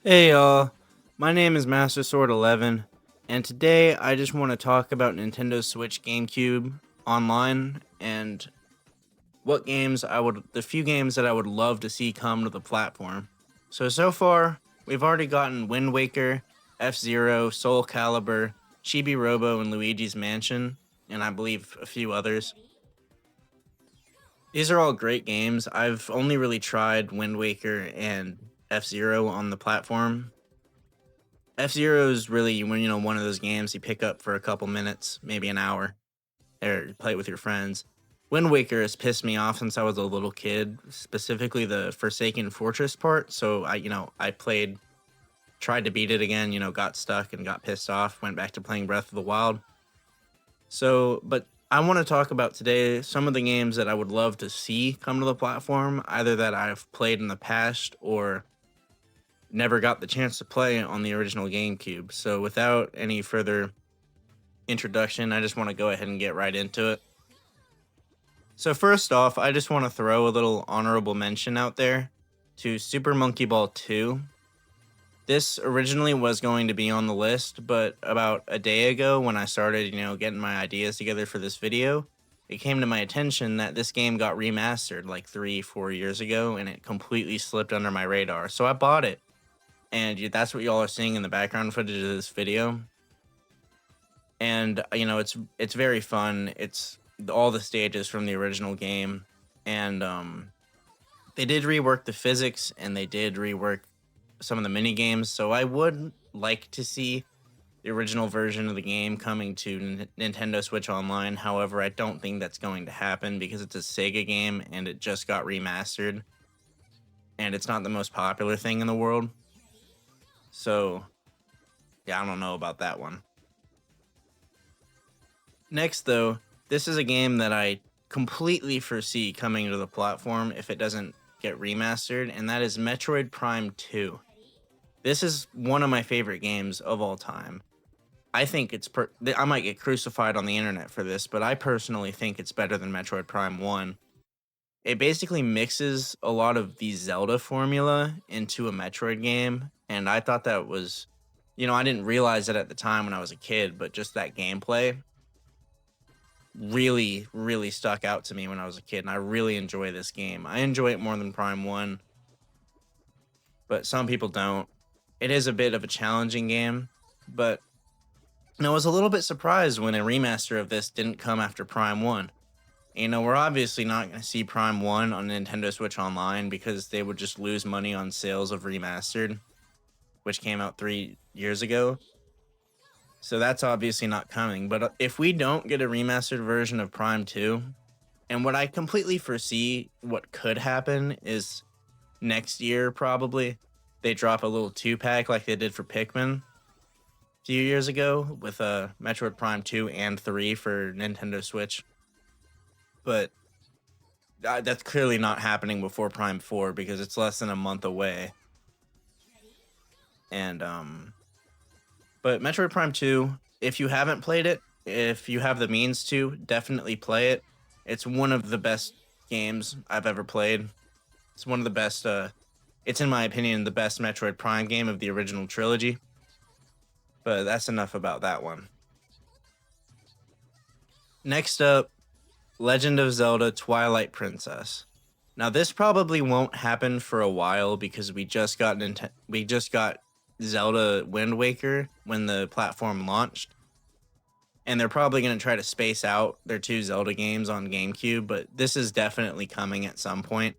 Hey y'all, my name is Master Sword 11, and today I just want to talk about Nintendo Switch Gamecube online and the few games that I would love to see come to the platform. So far, we've already gotten Wind Waker, F-Zero, Soul Calibur, Chibi Robo, and Luigi's Mansion, and I believe a few others. These are all great games. I've only really tried Wind Waker and F-Zero on the platform. F-Zero is really one of those games you pick up for a couple minutes, maybe an hour, or you play it with your friends. Wind Waker has pissed me off since I was a little kid, specifically the Forsaken Fortress part. So I tried to beat it again, got stuck and got pissed off, went back to playing Breath of the Wild. But I want to talk about today some of the games that I would love to see come to the platform, either that I've played in the past or never got the chance to play on the original GameCube. So without any further introduction, I just want to go ahead and get right into it. So first off, I just want to throw a little honorable mention out there to Super Monkey Ball 2. This originally was going to be on the list, but about a day ago when I started, getting my ideas together for this video, it came to my attention that this game got remastered like 3-4 years ago and it completely slipped under my radar. So I bought it. And that's what y'all are seeing in the background footage of this video. And it's very fun. It's all the stages from the original game, and they did rework the physics and they did rework some of the mini games. So I would like to see the original version of the game coming to Nintendo Switch Online. However, I don't think that's going to happen because it's a Sega game and it just got remastered, and it's not the most popular thing in the world. So, yeah, I don't know about that one. Next, though, this is a game that I completely foresee coming to the platform if it doesn't get remastered, and that is Metroid Prime 2. This is one of my favorite games of all time. I think I might get crucified on the internet for this, but I personally think it's better than Metroid Prime 1. It basically mixes a lot of the Zelda formula into a Metroid game, and I thought that was, I didn't realize it at the time when I was a kid, but just that gameplay really, really stuck out to me when I was a kid, and I really enjoy this game. I enjoy it more than Prime 1, but some people don't. It is a bit of a challenging game, but I was a little bit surprised when a remaster of this didn't come after Prime 1. We're obviously not going to see Prime 1 on Nintendo Switch Online because they would just lose money on sales of Remastered, which came out 3 years ago. So that's obviously not coming. But if we don't get a remastered version of Prime 2, and what I completely foresee what could happen is next year probably, they drop a little 2-pack like they did for Pikmin a few years ago with Metroid Prime 2 and 3 for Nintendo Switch. But that's clearly not happening before Prime 4 because it's less than a month away. And but Metroid Prime 2, if you haven't played it, if you have the means to, definitely play it. It's one of the best games I've ever played. It's one of the best it's in my opinion the best Metroid Prime game of the original trilogy. But that's enough about that one. Next up, Legend of Zelda Twilight Princess. Now this probably won't happen for a while because we just got Zelda Wind Waker when the platform launched. And they're probably going to try to space out their 2 Zelda games on GameCube, but this is definitely coming at some point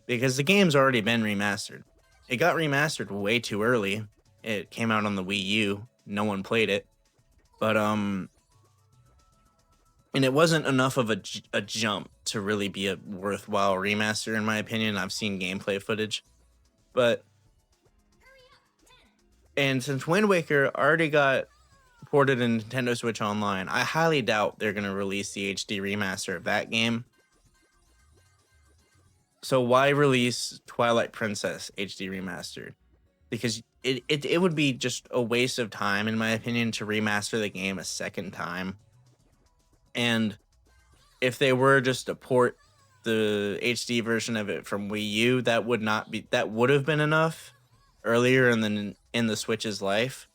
because the game's already been remastered. It got remastered way too early. It came out on the Wii U. No one played it. But and it wasn't enough of a jump to really be a worthwhile remaster, in my opinion. I've seen gameplay footage. And since Wind Waker already got ported in Nintendo Switch Online, I highly doubt they're going to release the HD remaster of that game. So why release Twilight Princess HD remastered? Because it would be just a waste of time, in my opinion, to remaster the game a second time. And if they were just to port the HD version of it from Wii U, that would have been enough, earlier in the Switch's life,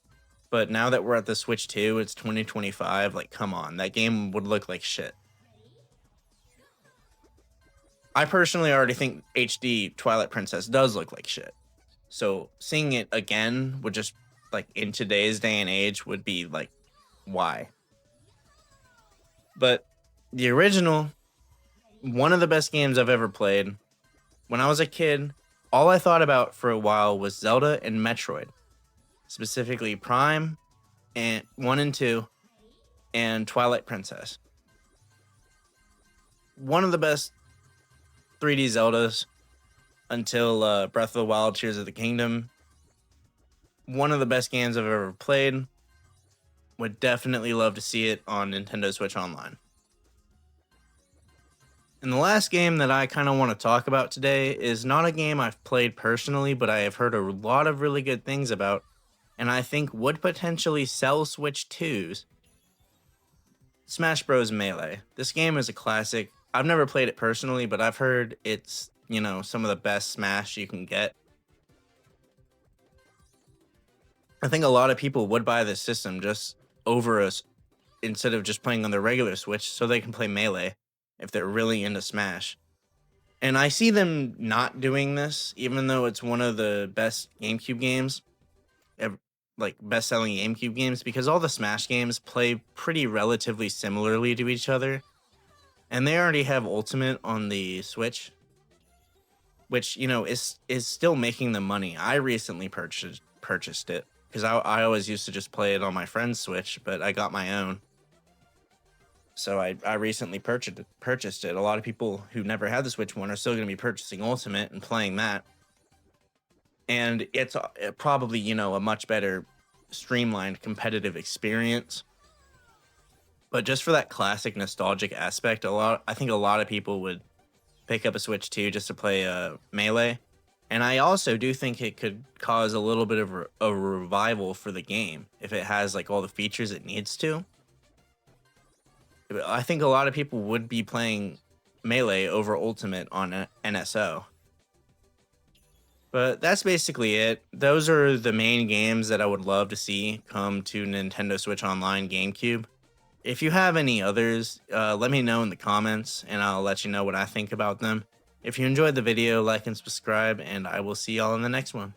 but now that we're at the Switch 2, it's 2025. Like, come on, that game would look like shit. I personally already think HD Twilight Princess does look like shit. So seeing it again would just, like, in today's day and age would be like, why? But the original, one of the best games I've ever played. When I was a kid, all I thought about for a while was Zelda and Metroid, specifically Prime and 1 and 2 and Twilight Princess. One of the best 3D Zeldas until Breath of the Wild, Tears of the Kingdom. One of the best games I've ever played. Would definitely love to see it on Nintendo Switch Online. And the last game that I kind of want to talk about today is not a game I've played personally, but I have heard a lot of really good things about, and I think would potentially sell Switch 2s. Smash Bros. Melee. This game is a classic. I've never played it personally, but I've heard it's, some of the best Smash you can get. I think a lot of people would buy this system just over us instead of just playing on their regular Switch so they can play Melee if they're really into Smash. And I see them not doing this, even though it's one of the best GameCube games, like best-selling GameCube games, because all the Smash games play pretty relatively similarly to each other. And they already have Ultimate on the Switch, which, is still making them money. I recently purchased it, because I always used to just play it on my friend's Switch, but I got my own. So I recently purchased it. A lot of people who never had the Switch one are still going to be purchasing Ultimate and playing that. And it's probably, a much better streamlined competitive experience. But just for that classic nostalgic aspect, I think a lot of people would pick up a Switch 2 just to play Melee. And I also do think it could cause a little bit of a revival for the game if it has like all the features it needs to. I think a lot of people would be playing Melee over Ultimate on NSO. But that's basically it. Those are the main games that I would love to see come to Nintendo Switch Online GameCube. If you have any others, let me know in the comments and I'll let you know what I think about them. If you enjoyed the video, like and subscribe, and I will see y'all in the next one.